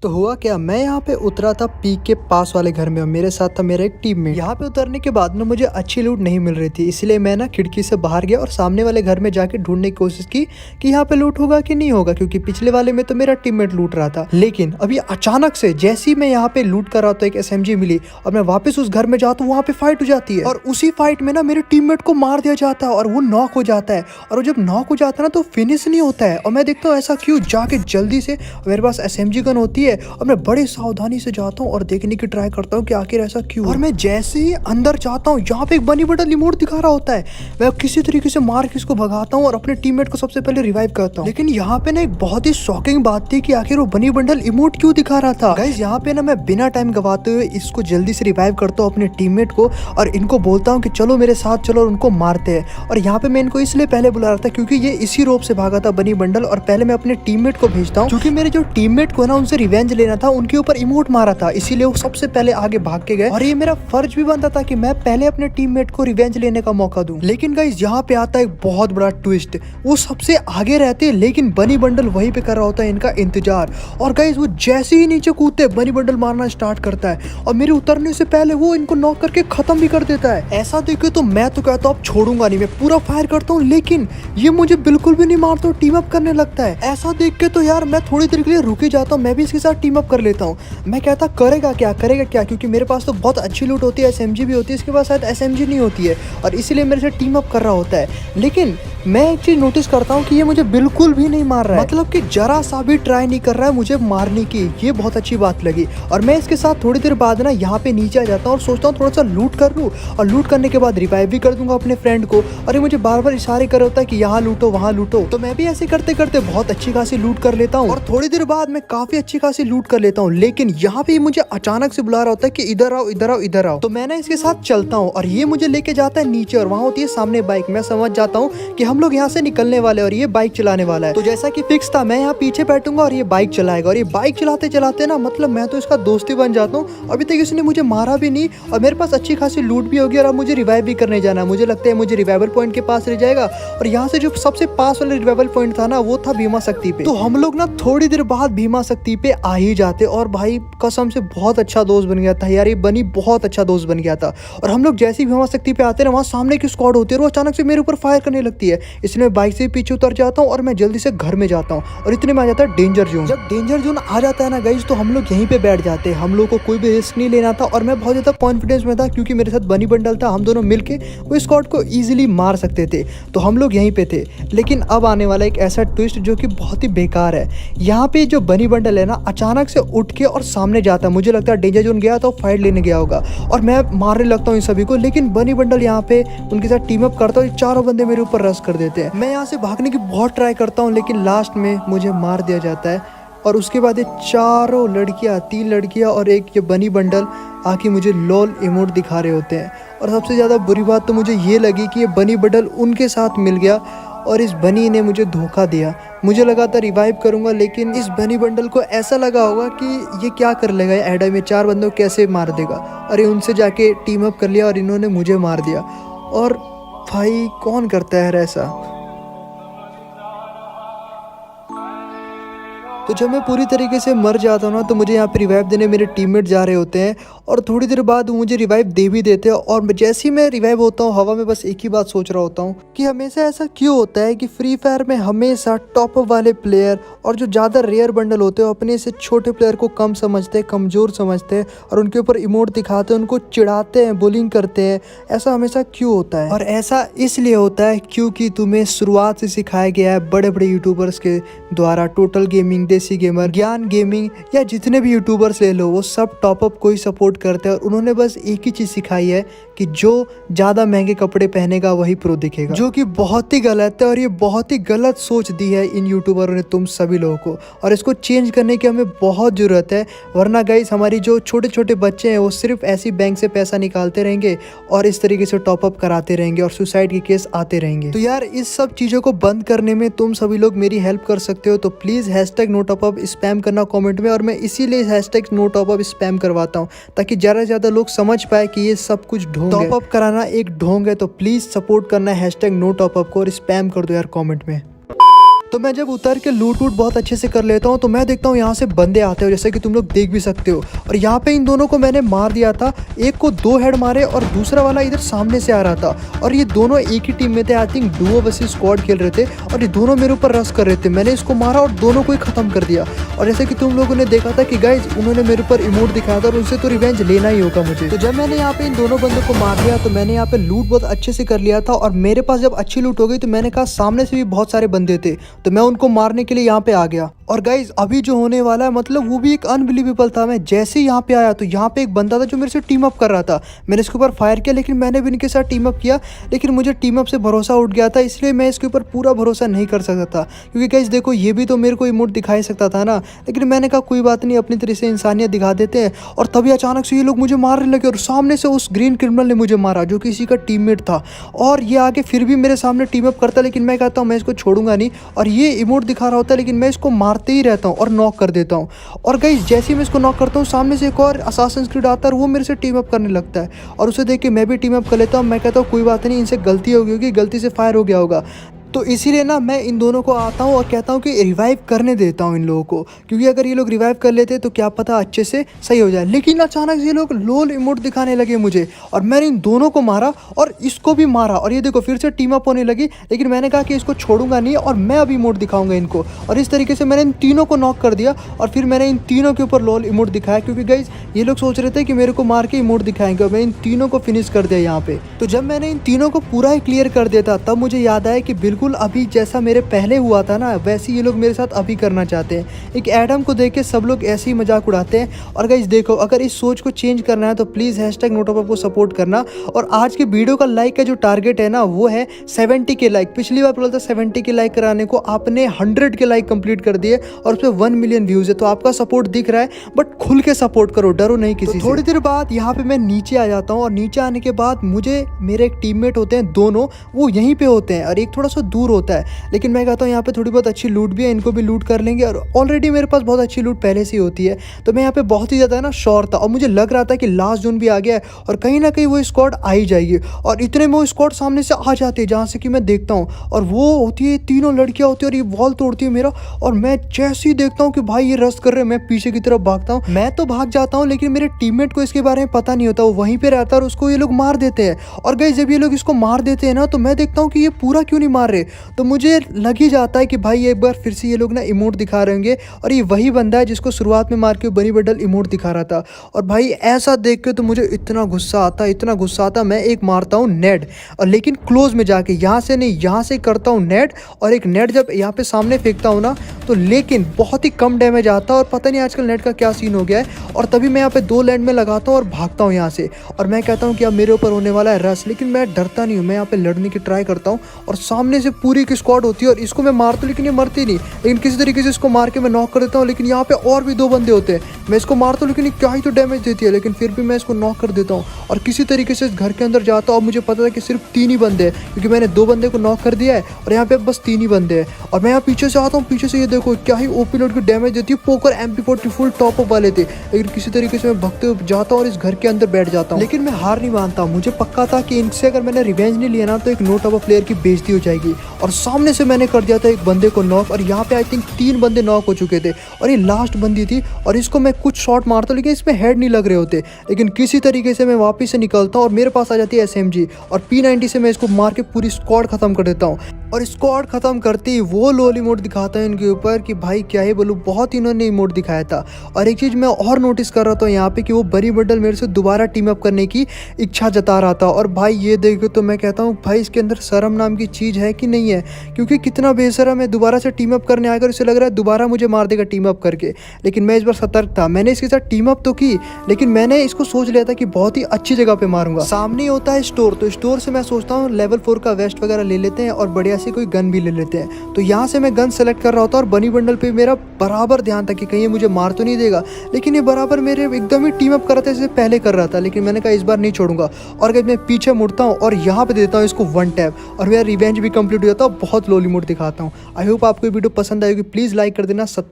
तो हुआ क्या, मैं यहाँ पे उतरा था पीक के पास वाले घर में और मेरे साथ था मेरा एक टीममेट। यहाँ पे उतरने के बाद ना मुझे अच्छी लूट नहीं मिल रही थी, इसलिए मैं ना खिड़की से बाहर गया और सामने वाले घर में जाके ढूंढने की कोशिश की कि यहाँ पे लूट होगा कि नहीं होगा, क्योंकि पिछले वाले में तो मेरा टीममेट लूट रहा था। लेकिन अभी अचानक से जैसे ही मैं यहाँ पे लूट कर रहा तो एक SMG मिली और मैं वापस उस घर में जाता हूँ, वहाँ पे फाइट हो जाती है और उसी फाइट में ना मेरे टीममेट को मार दिया जाता है और वो नॉक हो जाता है। और वो जब नॉक हो जाता है ना तो फिनिश नहीं होता है और मैं देखता हूँ ऐसा क्यों, जाके जल्दी से मेरे पास SMG गन होती है और मैं बड़ी सावधानी से जाता हूँ और देखने की ट्राई करता हूँ कि आखिर ऐसा क्यों। और मैं जैसे ही अंदर जाता हूँ, यहाँ पे एक बनी बटन इमोट दिखा रहा होता है, मैं किसी तरीके से मार के इसको भगाता हूँ और अपने टीममेट को सबसे पहले रिवाइव करता हूँ। लेकिन यहाँ पे ना एक बहुत ही शॉकिंग बात थी कि आखिर वो बनी बंडल इमोट क्यों दिखा रहा था। गाइस यहाँ पे ना मैं बिना टाइम गवाते हुए इसको जल्दी से रिवाइव करता हूँ अपने टीममेट को और इनको बोलता हूँ कि चलो मेरे साथ चलो और उनको मारते हैं। और यहाँ पे मैं इनको इसलिए पहले बुला रहा था क्योंकि ये इसी रोप से भागा था बनी बंडल, और पहले मैं अपने टीममेट को भेजता हूँ क्योंकि मेरे जो टीममेट को ना उनसे रिवेंज लेना था, उनके ऊपर इमोट मारा था, इसीलिए वो सबसे पहले आगे भाग के गए और ये मेरा फर्ज भी बनता था कि मैं पहले अपने टीममेट को रिवेंज लेने का मौका दूं। लेकिन गाइस यहाँ पे आता है एक बहुत बड़ा ट्विस्ट, वो सबसे आगे रहते हैं लेकिन बनी बंडल वहीं पे कर रहा होता है इनका इंतजार। और गाइस वो जैसे ही नीचे कूदते बनी बंडल मारना स्टार्ट करता है और मेरे उतरने से पहले वो इनको नॉक करके खत्म भी कर देता है। ऐसा देखे तो मैं तो कहता हूँ अब छोड़ूंगा नहीं, मैं पूरा फायर करता हूँ, लेकिन ये मुझे बिल्कुल भी नहीं मारता, टीम अप करने लगता है। ऐसा देख के तो यार मैं थोड़ी देर के लिए रुक ही जाता हूँ, मैं भी इसके साथ टीम अप कर लेता हूँ। मैं कहता करेगा क्या, क्योंकि मेरे पास तो बहुत अच्छी लूट होती है, SMG भी होती है, इसके पास शायद SMG नहीं होती है और इसीलिए मेरे से टीम अप कर रहा होता है। लेकिन मैं एक चीज नोटिस करता हूँ कि ये मुझे बिल्कुल भी नहीं मार रहा है, मतलब कि जरा सा भी ट्राई नहीं कर रहा है मुझे मारने की, ये बहुत अच्छी बात लगी। और मैं इसके साथ थोड़ी देर बाद ना यहाँ पे नीचे आ जाता हूँ और सोचता हूँ थोड़ा सा लूट कर लूँ और लूट करने के बाद रिवाइव भी कर दूंगा अपने फ्रेंड को। और ये मुझे बार बार इशारे कर होता है कि यहाँ लूटो वहाँ लूटो, तो मैं भी ऐसे करते करते बहुत अच्छी खासी लूट कर लेता हूँ और थोड़ी देर बाद मैं काफी अच्छी खासी लूट कर लेता हूँ। लेकिन यहाँ पे मुझे अचानक से बुला रहा होता है कि इधर आओ इधर आओ इधर आओ, तो मैं ना इसके साथ चलता हूँ और ये मुझे लेके जाता है नीचे और वहाँ होती है सामने बाइक। मैं समझ जाता हूँ कि हम लोग यहाँ से निकलने वाले और ये बाइक चलाने वाला है, तो जैसा कि फिक्स था मैं यहाँ पीछे बैठूंगा और ये बाइक चलाएगा। और ये बाइक चलाते चलाते ना मतलब मैं तो इसका दोस्ती बन जाता हूँ। अभी तक इसने मुझे मारा भी नहीं और मेरे पास अच्छी खासी लूट भी होगी और अब मुझे रिवाइव भी करने जाना है। मुझे लगता है मुझे रिवाइवल पॉइंट के पास रह जाएगा और यहाँ से जो सबसे पास वाला रिवाइवल पॉइंट था ना वो था भीमा शक्ति पे। तो हम लोग ना थोड़ी देर बाद भीमा शक्ति पे आ ही जाते और भाई कसम से बहुत अच्छा दोस्त बन गया था यार, ये बनी बहुत अच्छा दोस्त बन गया था। और हम लोग जैसे ही भीमा शक्ति पे आते ना वहाँ सामने की स्क्वाड होती है और वो अचानक से मेरे ऊपर फायर करने लगती है, इसलिए बाइक से पीछे उतर जाता हूँ और मैं जल्दी से घर में जाता हूँ और इतने में आ जाता है डेंजर जोन। जब डेंजर जोन आ जाता है ना गाइस तो हम लोग यहीं पे बैठ जाते हैं, हम लोग को कोई भी रिस्क नहीं लेना था और मैं बहुत ज्यादा कॉन्फिडेंस में था क्योंकि मेरे साथ बनी बंडल था, हम दोनों मिलके वो स्क्वाड को इजीली मार सकते थे, तो हम लोग यहीं पे थे। लेकिन अब आने वाला एक ऐसा ट्विस्ट जो कि बहुत ही बेकार है। यहाँ पे जो बनी बंडल है ना अचानक से उठ के और सामने जाता है, मुझे लगता है डेंजर जोन गया तो फाइट लेने गया होगा और मैं मारने लगता हूँ इन सभी को। लेकिन बनी बंडल यहाँ पे उनके साथ टीम अप करता है, चारों बंदे मेरे ऊपर रश कर देते हैं। मैं यहाँ से भागने की बहुत ट्राई करता हूँ लेकिन लास्ट में मुझे मार दिया जाता है। और उसके बाद ये चारों लड़कियाँ, 3 लड़कियाँ और एक ये बनी बंडल आके मुझे लॉल इमोट दिखा रहे होते हैं। और सबसे ज़्यादा बुरी बात तो मुझे ये लगी कि ये बनी बंडल उनके साथ मिल गया और इस बनी ने मुझे धोखा दिया। मुझे लगा था रिवाइव करूंगा लेकिन इस बनी बंडल को ऐसा लगा होगा कि ये क्या कर लेगा, एडा में 4 बंदों को कैसे मार देगा। अरे उनसे जाके टीम अप कर लिया और इन्होंने मुझे मार दिया। और भाई कौन करता है यार ऐसा। तो जब मैं पूरी तरीके से मर जाता हूँ ना तो मुझे यहाँ पे रिवाइव देने मेरे टीममेट जा रहे होते हैं और थोड़ी देर बाद वो मुझे रिवाइव दे भी देते हैं। और जैसे ही मैं रिवाइव होता हूँ हवा में बस एक ही बात सोच रहा होता हूँ कि हमेशा ऐसा क्यों होता है कि फ्री फायर में हमेशा टॉप वाले प्लेयर और जो ज़्यादा रेयर बंडल होते हैं अपने से छोटे प्लेयर को कम समझते हैं, कमज़ोर समझते हैं और उनके ऊपर इमोट दिखाते हैं, उनको चिढ़ाते हैं, बुलिंग करते हैं। ऐसा हमेशा क्यों होता है? और ऐसा इसलिए होता है क्योंकि तुम्हें शुरुआत से सिखाया गया है बड़े बड़े यूट्यूबर्स के द्वारा, टोटल गेमिंग, देसी गेमर, ज्ञान गेमिंग या जितने भी यूट्यूबर्स ले लो वो सब टॉपअप को ही सपोर्ट करते हैं और उन्होंने बस एक ही चीज़ सिखाई है कि जो ज़्यादा महंगे कपड़े पहनेगा वही प्रो दिखेगा, जो कि बहुत ही गलत है। और ये बहुत ही गलत सोच दी है इन यूट्यूबरों ने तुम सभी लोगों को और इसको चेंज करने की हमें बहुत ज़रूरत है। वरना गाइस हमारी जो छोटे छोटे बच्चे हैं वो सिर्फ ऐसी बैंक से पैसा निकालते रहेंगे और इस तरीके से टॉपअप कराते रहेंगे और सुसाइड के केस आते रहेंगे। तो यार इस सब चीज़ों को बंद करने में तुम सभी लोग मेरी हेल्प कर सकते हो, तो प्लीज़ #NoTopUp स्पैम करना कमेंट में। और मैं इसीलिए #NoTopUp स्पैम करवाता हूँ ताकि ज़्यादा से ज़्यादा लोग समझ पाए कि ये सब कुछ ढोंग है, टॉपअप कराना एक ढोंग है। तो प्लीज़ सपोर्ट करना #NoTopUp को और स्पैम कर दो यार कमेंट में। तो मैं जब उतर के लूट वूट बहुत अच्छे से कर लेता हूँ तो मैं देखता हूँ यहाँ से बंदे आते हो, जैसे कि तुम लोग देख भी सकते हो। और यहाँ पे इन दोनों को मैंने मार दिया था, एक को 2 हेड मारे और दूसरा वाला इधर सामने से आ रहा था। और ये दोनों एक ही टीम में थे, I think Duo versus squad खेल रहे थे और ये दोनों मेरे ऊपर रश कर रहे थे। मैंने इसको मारा और दोनों को ही खत्म कर दिया। और जैसे कि तुम लोगों ने देखा था कि गाइज उन्होंने मेरे ऊपर इमोट दिखाया था और उनसे तो रिवेंज लेना ही होगा मुझे। तो जब मैंने यहाँ पे इन दोनों बंदों को मार दिया तो मैंने यहाँ पे लूट बहुत अच्छे से कर लिया था। और मेरे पास जब अच्छी लूट हो गई तो मैंने कहा सामने से भी बहुत सारे बंदे थे तो मैं उनको मारने के लिए यहाँ पे आ गया। और गाइज अभी जो होने वाला है मतलब वो भी एक अनबिलीवेबल था। मैं जैसे ही यहाँ पे आया तो यहाँ पे एक बंदा था जो मेरे से टीम अप कर रहा था। मैंने इसके ऊपर फायर किया लेकिन मैंने भी इनके साथ टीम अप किया, लेकिन मुझे टीम अप से भरोसा उठ गया था, इसलिए मैं इसके ऊपर पूरा भरोसा नहीं कर सकता था। क्योंकि गाइज देखो ये भी तो मेरे को इमोट दिखा ही सकता था ना, लेकिन मैंने कहा कोई बात नहीं, अपनी तरह से इंसानियत दिखा देते हैं। और तभी अचानक से ये लोग मुझे मारने लगे और सामने से उस ग्रीन क्रिमिनल ने मुझे मारा जो किसी का टीममेट था। और ये आगे फिर भी मेरे सामने टीम अप करता, लेकिन मैं कहता हूँ मैं इसको छोड़ूंगा नहीं। और ये इमोट दिखा रहा होता है लेकिन मैं इसको मारते ही रहता हूँ और नॉक कर देता हूँ। और गाइस जैसे ही मैं इसको नॉक करता हूँ सामने से एक और असासिन्स क्रीड आता है और वो मेरे से टीम अप करने लगता है। और उसे देख के मैं भी टीम अप कर लेता हूँ। मैं कहता हूँ कोई बात नहीं, इनसे गलती हो गई होगी, गलती से फायर हो गया होगा। तो इसीलिए ना मैं इन दोनों को आता हूँ और कहता हूँ कि रिवाइव करने देता हूँ इन लोगों को, क्योंकि अगर ये लोग रिवाइव कर लेते तो क्या पता अच्छे से सही हो जाए। लेकिन अचानक से ये लोग लोल इमोट दिखाने लगे मुझे और मैंने इन दोनों को मारा और इसको भी मारा। और ये देखो फिर से टीम अप होने लगी, लेकिन मैंने कहा कि इसको छोड़ूंगा नहीं और मैं अभी इमोट दिखाऊंगा इनको। और इस तरीके से मैंने इन तीनों को नॉक कर दिया और फिर मैंने इन तीनों के ऊपर लोल इमोट दिखाया, क्योंकि गाइस ये लोग सोच रहे थे कि मेरे को मार के इमोट दिखाएंगे और मैं इन तीनों को फिनिश कर दिया यहाँ पे। तो जब मैंने इन तीनों को पूरा ही क्लियर कर दिया था तब मुझे याद आया कि बिल्कुल अभी जैसा मेरे पहले हुआ था ना वैसे ये लोग मेरे साथ अभी करना चाहते हैं। एक एडम को देख के सब लोग ऐसे ही मजाक उड़ाते हैं। और गाइस देखो अगर इस सोच को चेंज करना है तो प्लीज़ #NoTopUp को सपोर्ट करना। और आज के वीडियो का लाइक का जो टारगेट है ना वो है 70 के लाइक। पिछली बार बोला था 70 के लाइक कराने को, आपने 100 के लाइक कंप्लीट कर दिए और उस पर 1 मिलियन व्यूज़ है। तो आपका सपोर्ट दिख रहा है, बट खुल के सपोर्ट करो, डरो नहीं किसी से। थोड़ी देर बाद यहाँ पे मैं नीचे आ जाता हूँ और नीचे आने के बाद मुझे मेरे एक टीममेट होते हैं दोनों, वो यहीं पे होते हैं और एक थोड़ा सा दूर होता है। लेकिन मैं कहता हूँ यहाँ पे थोड़ी बहुत अच्छी लूट भी है, इनको भी लूट कर लेंगे। और ऑलरेडी मेरे पास बहुत अच्छी लूट पहले से ही होती है, तो मैं यहाँ पे बहुत ही ज़्यादा ना श्योर था। और मुझे लग रहा था कि लास्ट जोन भी आ गया है और कहीं ना कहीं वो स्क्वाड आ ही जाएगी। और इतने में वो स्क्वाड सामने से आ जाती है जहाँ से कि मैं देखता हूँ, और वो होती है तीनों लड़कियाँ होती है और ये वॉल तोड़ती है मेरा। और मैं जैसे ही देखता हूँ कि भाई ये रश कर रहे हैं, मैं पीछे की तरफ भागता हूँ। मैं तो भाग जाता हूँ लेकिन मेरे टीममेट को इसके बारे में पता नहीं होता, वो वहीं पे रहता है और उसको ये लोग मार देते हैं। और गाइस जब ये लोग इसको मार देते हैं ना तो मैं देखता हूँ कि ये पूरा क्यों नहीं मार रहे, तो मुझे लग ही जाता है कि भाई एक बार फिर से ये लोग ना इमोट दिखा रहे होंगे और ये वही बंदा है जिसको शुरुआत में मार के बनी बडल इमोट दिखा रहा था। और भाई ऐसा देख के तो मुझे इतना गुस्सा आता, इतना गुस्सा आता, मैं एक मारता हूँ नेट, और लेकिन क्लोज में जाके, यहाँ से नहीं, यहाँ से करता हूँ नेट। और एक नेट जब यहाँ पे सामने फेंकता हूँ ना तो लेकिन बहुत ही कम डैमेज आता है और पता नहीं आजकल नेट का क्या सीन हो गया है। और तभी मैं यहाँ पे 2 लैंड में लगाता हूँ और भागता हूँ यहाँ से। और मैं कहता हूँ कि अब मेरे ऊपर होने वाला है रश, लेकिन मैं डरता नहीं हूँ, मैं यहाँ पे लड़ने की ट्राई करता हूँ। और सामने से पूरी एक स्क्वाड होती है और इसको मैं मारता हूँ लेकिन ये मरती नहीं, लेकिन किसी तरीके से इसको मार के मैं नॉक कर देता हूँ। लेकिन यहाँ पे और भी 2 बंदे होते हैं, मैं इसको मारता हूँ लेकिन क्या ही तो डैमेज देती है, लेकिन फिर भी मैं इसको नॉक कर देता हूँ और किसी तरीके से इस घर के अंदर जाता हूँ। और मुझे पता था कि सिर्फ 3 ही बंदे हैं, क्योंकि मैंने 2 बंदे को नॉक कर दिया है और यहाँ पे बस 3 ही बंदे हैं। और मैं यहाँ पीछे से आता हूँ, पीछे से ये देखो क्या ही ओपी लोड की डैमेज देती है, poker MP40 full top up वाले थे। लेकिन किसी तरीके से मैं भगते हुए जाता हूँ और इस घर के अंदर बैठ जाता हूँ। लेकिन मैं हार नहीं मानता, मुझे पक्का था कि इनसे अगर मैंने रिवेंज नहीं लिया ना तो एक नो टॉप अप प्लेयर की बेइज्जती हो जाएगी। और सामने से मैंने कर दिया था एक बंदे को नॉक, और यहाँ पे आई थिंक 3 बंदे नॉक हो चुके थे और ये लास्ट बंदी थी। और इसको मैं कुछ शॉट मारता हूँ लेकिन इसमें हेड नहीं लग रहे होते, लेकिन किसी तरीके से मैं वापस से निकलता हूँ और मेरे पास आ जाती है SMG और P90 से मैं इसको मार के पूरी स्क्वाड खत्म कर देता हूँ। और स्क्वाड खत्म करते ही वो लोल इमोट दिखाता है इनके ऊपर कि भाई क्या ही बोलूँ, बहुत इन्होंने इमोट दिखाया था। और एक चीज़ मैं और नोटिस कर रहा था यहाँ पे कि वो बनी बंडल मेरे से दोबारा टीम अप करने की इच्छा जता रहा था। और भाई ये देखो तो मैं कहता हूँ भाई इसके अंदर शर्म नाम की चीज़ है कि नहीं है, क्योंकि कितना बेशर्म है, दोबारा से टीम अप करने आकर इसे लग रहा है दोबारा मुझे मार देगा टीम अप करके। लेकिन मैं इस बार सतर्क था, मैंने इसके साथ टीम अप तो की, लेकिन मैंने इसको सोच लिया था कि बहुत ही अच्छी जगह पे मारूंगा। सामने ही होता है स्टोर, तो स्टोर से मैं सोचता हूँ लेवल 4 का वेस्ट वगैरह ले लेते हैं और बढ़िया सी कोई गन भी ले लेते हैं। तो यहाँ से मैं गन सेलेक्ट कर रहा होता और बनी बंडल पे मेरा बराबर ध्यान था कि कहीं मुझे मार तो नहीं देगा, लेकिन ये बराबर मेरे एकदम ही टीम अप कर रहा था जैसे पहले कर रहा था। लेकिन मैंने कहा इस बार नहीं छोड़ूंगा और गाइस मैं पीछे मुड़ता हूँ और यहाँ पे देता हूँ इसको 1 टैप और मेरा रिवेंज भी कंप्लीट हो जाता है। बहुत लोली मोड दिखाता हूँ। आई होप आपको वीडियो पसंद आएगी, प्लीज़ लाइक कर देना। 70